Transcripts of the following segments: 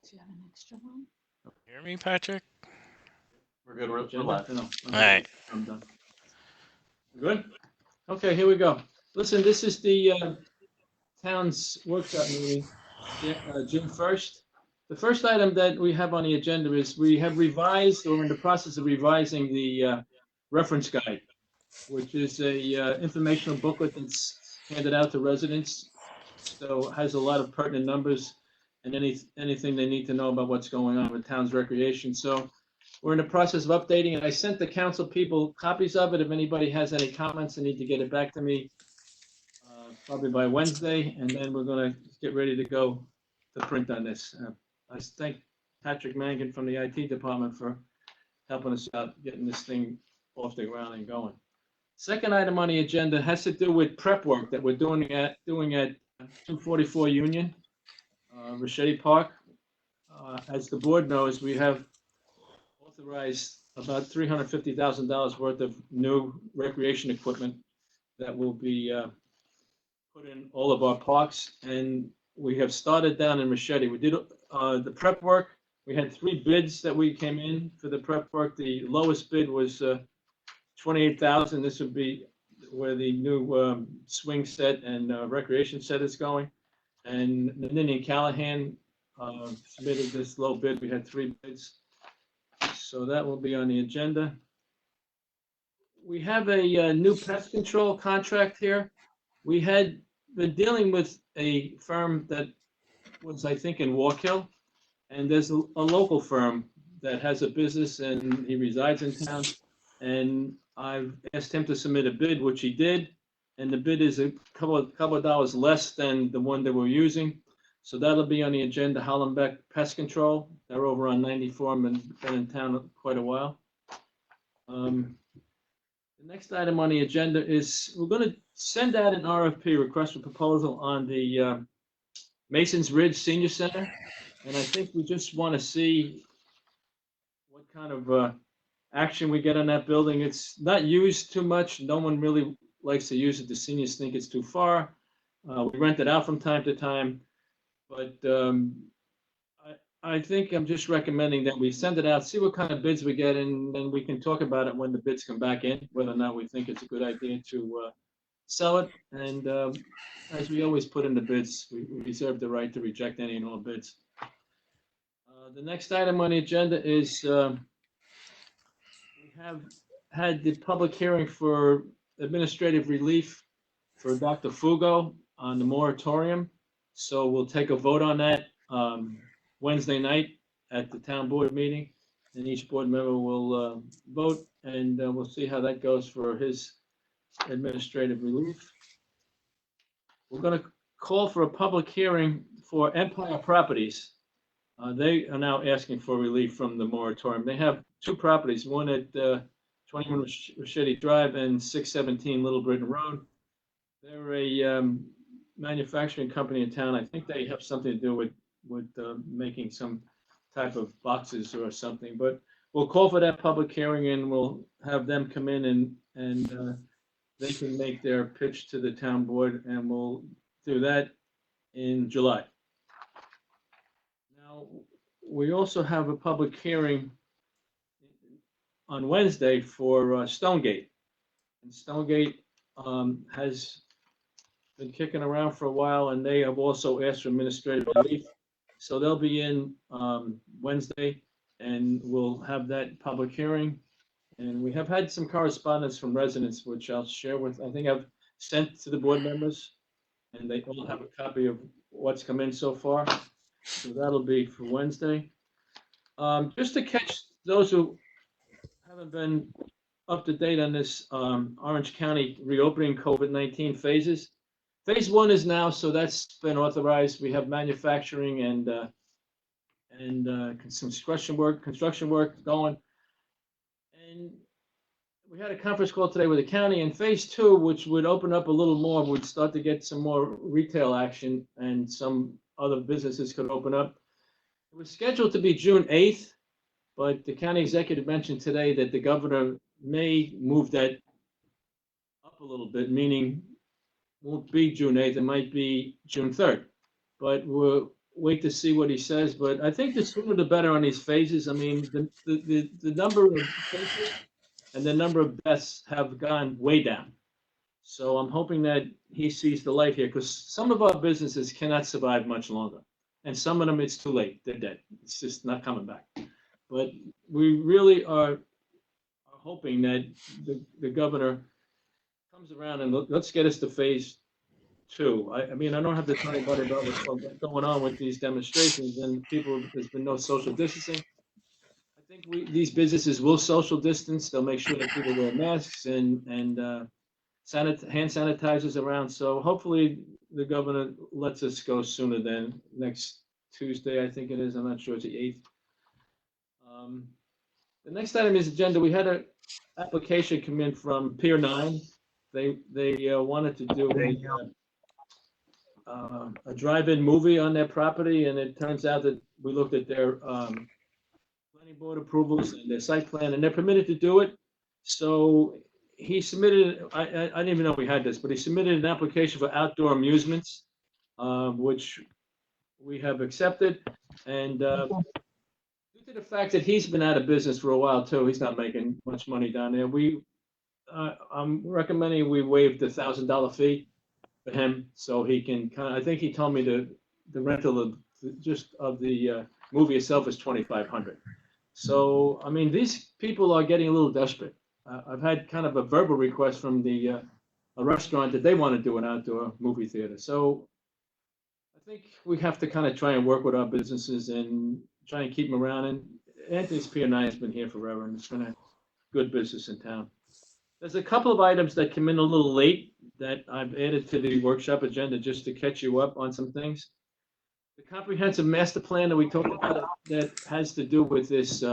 Do you have an extra one? Hear me, Patrick? We're good. We're Agenda? live. No, All I'm right. I'm done. Good? Okay, here we go. Listen, this is the town's workshop meeting, June 1st. The first item that we have on the agenda is we have revised, or in the process of revising, the reference guide, which is a informational booklet that's handed out to residents. So it has a lot of pertinent numbers and anything they need to know about what's going on with town's recreation. So we're in the process of updating it. I sent the council people copies of it. If anybody has any comments, they need to get it back to me probably by Wednesday, and then we're going to get ready to go to print on this. I thank Patrick Mangan from the IT department for helping us out, getting this thing off the ground and going. Second item on the agenda has to do with prep work that we're doing at 244 Union, Ricchetti Park. As the board knows, we have authorized about $350,000 worth of new recreation equipment that will be put in all of our parks, and we have started down in Ricchetti. We did the prep work. We had 3 bids that we came in for the prep work. The lowest bid was $28,000. This would be where the new swing set and recreation set is going. And Ninian Callahan submitted this low bid. We had 3 bids. So that will be on the agenda. We have a new pest control contract here. We had been dealing with a firm that was, I think, in Walk-Hill, and there's a local firm that has a business and he resides in town. And I've asked him to submit a bid, which he did, and the bid is a couple of dollars less than the one that we're using. So that'll be on the agenda. Hollenbeck Pest Control. They're over on 94 and been in town quite a while. The next item on the agenda is we're going to send out an RFP, request for proposal, on the Masons Ridge Senior Center. And I think we just want to see what kind of action we get on that building. It's not used too much. No one really likes to use it. The seniors think it's too far. We rent it out from time to time. But I think I'm just recommending that we send it out, see what kind of bids we get, and then we can talk about it when the bids come back in, whether or not we think it's a good idea to sell it. And as we always put in the bids, we reserve the right to reject any and all bids. The next item on the agenda is we have had the public hearing for administrative relief for Dr. Fugo on the moratorium. So we'll take a vote on that Wednesday night at the town board meeting, and each board member will vote, and we'll see how that goes for his administrative relief. We're going to call for a public hearing for Empire Properties. They are now asking for relief from the moratorium. They have 2 properties, one at 21 Ricchetti Drive and 617 Little Britain Road. They're a manufacturing company in town. I think they have something to do with making some type of boxes or something, but we'll call for that public hearing and we'll have them come in and they can make their pitch to the town board, and we'll do that in July. Now, we also have a public hearing on Wednesday for Stonegate. And Stonegate has been kicking around for a while, and they have also asked for administrative relief. So they'll be in Wednesday, and we'll have that public hearing. And we have had some correspondence from residents, which I'll share with, I think I've sent to the board members, and they all have a copy of what's come in so far. So that'll be for Wednesday. Just to catch those who haven't been up to date on this Orange County reopening COVID-19 phases. Phase 1 is now, so that's been authorized. We have manufacturing and some construction work going. And we had a conference call today with the county, and Phase 2, which would open up a little more, would start to get some more retail action, and some other businesses could open up. It was scheduled to be June 8th, but the county executive mentioned today that the governor may move that up a little bit, meaning won't be June 8th, it might be June 3rd. But wait to see what he says, but I think the sooner the better on these phases. I mean, the number of cases and the number of deaths have gone way down. So I'm hoping that he sees the light here, because some of our businesses cannot survive much longer. And some of them, it's too late. They're dead. It's just not coming back. But we really are hoping that the governor comes around and let's get us to phase two. I mean, I don't have to tell anybody about what's going on with these demonstrations and people, there's been no social distancing. I think these businesses will social distance. They'll make sure that people wear masks and hand sanitizers around. So hopefully the governor lets us go sooner than next Tuesday, I think it is. I'm not sure, it's the 8th. The next item is agenda. We had an application come in from Pier 9. They wanted to do a drive-in movie on their property, and it turns out that we looked at their planning board approvals and their site plan, and they're permitted to do it. So he submitted, I didn't even know we had this, but he submitted an application for outdoor amusements, which we have accepted. And due to the fact that he's been out of business for a while too, he's not making much money down there. I'm recommending we waive the $1,000 fee for him, so he can I think he told me the rental of the movie itself is $2,500. So I mean, these people are getting a little desperate. I've had kind of a verbal request from a restaurant that they want to do an outdoor movie theater. So I think we have to kind of try and work with our businesses and try and keep them around. And Anthony's Pier 9 has been here forever, and it's been a good business in town. There's a couple of items that came in a little late that I've added to the workshop agenda just to catch you up on some things. The comprehensive master plan that we talked about that has to do with this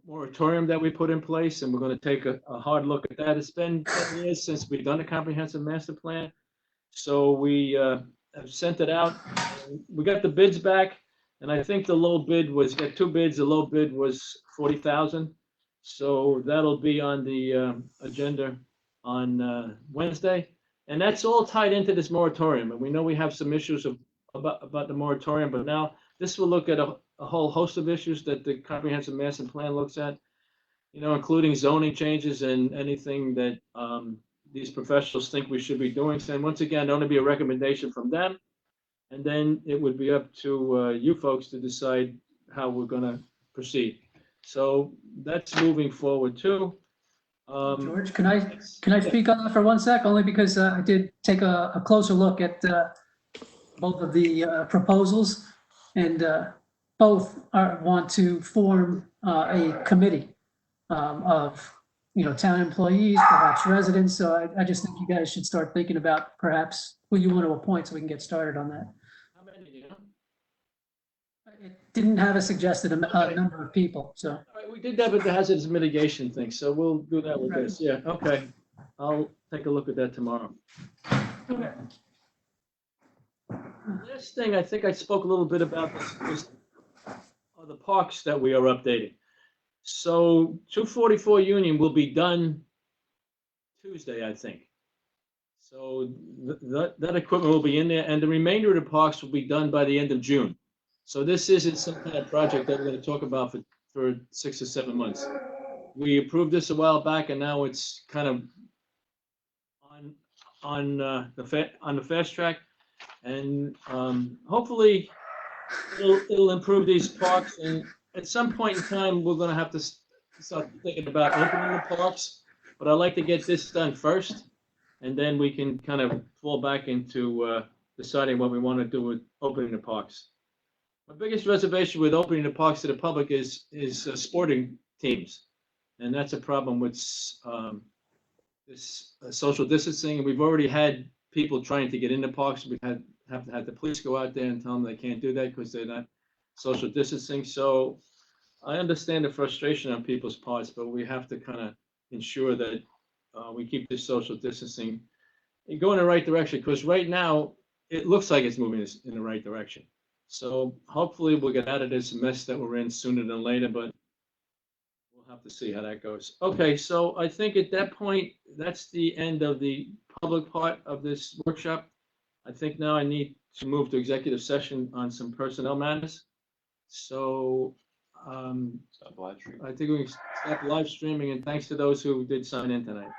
moratorium that we put in place, and we're going to take a hard look at that. It's been 10 years since we've done a comprehensive master plan. So we have sent it out. We got the bids back, and I think the low bid got two bids. The low bid was $40,000. So that'll be on the agenda on Wednesday. And that's all tied into this moratorium. And we know we have some issues about the moratorium, but now this will look at a whole host of issues that the comprehensive master plan looks at, including zoning changes and anything that these professionals think we should be doing. So, and once again, only be a recommendation from them. And then it would be up to you folks to decide how we're going to proceed. So that's moving forward too. George, can I speak on that for 1 sec? Only because I did take a closer look at both of the proposals, and both want to form a committee of town employees, perhaps residents. So I just think you guys should start thinking about perhaps who you want to appoint so we can get started on that. How many do you know? It didn't have a suggested number of people, so. All right, we did that with the hazardous mitigation thing, so we'll do that with this. Yeah, okay. I'll take a look at that tomorrow. Okay. Last thing, I think I spoke a little bit about this the parks that we are updating. So 244 Union will be done Tuesday, I think. So that equipment will be in there, and the remainder of the parks will be done by the end of June. So this isn't some kind of project that we're going to talk about for 6 or 7 months. We approved this a while back, and now it's kind of on the fast track, and hopefully it'll improve these parks. And at some point in time, we're going to have to start thinking about opening the parks. But I'd like to get this done first, and then we can kind of fall back into deciding what we want to do with opening the parks. My biggest reservation with opening the parks to the public is sporting teams, and that's a problem with this social distancing. We've already had people trying to get into parks. We have to have the police go out there and tell them they can't do that because they're not social distancing. So I understand the frustration on people's parts, but we have to kind of ensure that we keep this social distancing and go in the right direction, because right now it looks like it's moving in the right direction. So hopefully we'll get out of this mess that we're in sooner than later, but we'll have to see how that goes. Okay, so I think at that point, that's the end of the public part of this workshop. I think now I need to move to executive session on some personnel matters. So Stop the live stream. I think we can stop live streaming, and thanks to those who did sign in tonight.